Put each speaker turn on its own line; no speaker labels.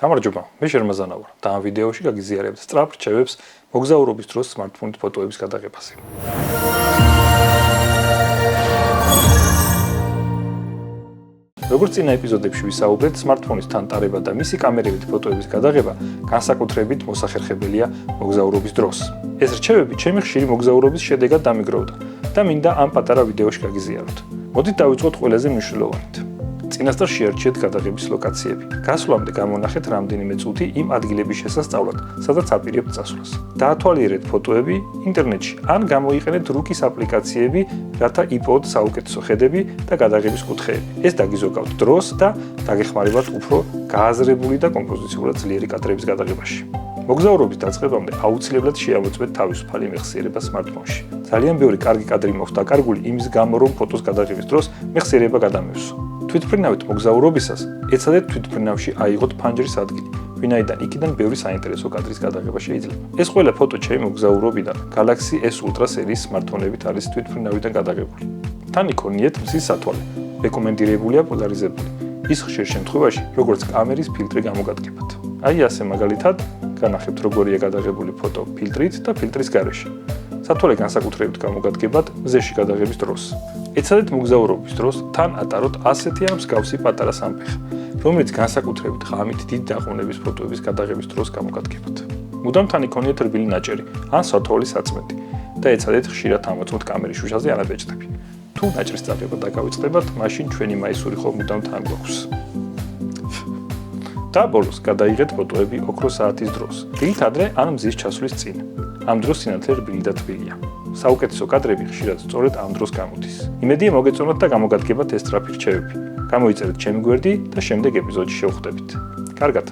გამარჯობა, მე ჟერმაზანა ვარ და ამ ვიდეოში გაგიზიარებთ სწრაფ რჩევებს მოგზაურობის დროს smartphone-ით ფოტოების გადაღებაზე. როგორც წინა ეპიზოდებში ვისაუბრეთ, smartphone-ის თან ტარება და მისი კამერებით ფოტოების გადაღება განსაკუთრებით მოსახერხებელია მოგზაურობის დროს. ეს რჩევები ჩემი ხშირი მოგზაურობის შედეგად დამიგროვდა და მინდა ამ პატარა ვიდეოში გაგიზიაროთ. მოდით დავიწყოთ ყველაზე მნიშვნელოვანით. წინასწარ შეარჩიეთ გადაღების ლოკაციები. გასვლამდე გამონახეთ რამდენიმე წუთი იმ ადგილების შესასწავლად, სადაც აპირებთ წასვლას. დაათვალიერეთ ფოტოები ინტერნეტში ან გამოიყენეთ რუკის აპლიკაციები, რათა იპოვოთ საუკეთესო ხედები და გადაღების კუთხეები. ეს დაგიზოგავთ დროს და დაგეხმარებათ უფრო გააზრებული და კომპოზიციურად ძლიერი კადრების გადაღებაში. მოგზაურობის დაწყებამდე აუცილებლად შეავწვეთ თავისუფალი მეხსიერება smartphone-ში. ძალიან ბევრი კარგი კადრი მოხდა დაკარგული იმის გამო, რომ ფოტოს გადაღების დროს მეხსიერება გადამევსო. თვითმფრინავით მოგზაურობისას ეცადეთ თვითმფრინავში აიღოთ ფანჯრის ადგილი, ვინაიდან იქიდან ბევრი საინტერესო კადრის გადაღება შეიძლება. ეს ყველა ფოტო ჩემი მოგზაურობიდან Galaxy S Ultra სერიის smartphone-ებით არის თვითმფრინავიდან გადაღებული. თან იქონიეთ მზის სათვალე, რეკომენდირებულია პოლარიზებული. ის ხშირ შემთხვევაში, როგორც კამერის ფილტრი გამოგადგებათ. აი ასე მაგალითად, განახებთ როგორია გადაღებული ფოტო ფილტრით და ფილტრის გარეშე. სათვალე განსაკუთრებით გამოგადგებათ მზეში გადაღების დროს. ეცადეთ მოგზაურობის დროს თან ატაროთ ასეთი ამ მსგავსი პატარა სამფეხა, რომელიც განსაკუთრებით ღამით დიდ დაყუნების ფოტოების გადაღების დროს გამოგადგებათ. მუდამ თან იქონიეთ რბილი ნაჭერი ან სათვალის საწმენდი და ეცადეთ ხშირად ამოწმოთ კამერის შუშაზე ანაბეჭდები. თუ ნაჭრის წარება დაგავიწყდებათ, მაშინ ჩვენი მაისური ხო მუდამ თან გვაქვს. და ბოლოს გადაიღეთ ფოტოები ოქროს საათის დროს, რით ადრე ან მზის ჩასვლის წინ. ამ დროს სინათლე რბილი და თბილია. საუკეთესო კადრები ხშირად სწორედ ამ დროს გამოდის. იმედია მოგეწონათ და გამოგადგებათ ეს სწრაფი რჩევები. გამოიწერეთ ჩემი გვერდი და შემდეგ ეპიზოდში შევხვდებით. კარგად.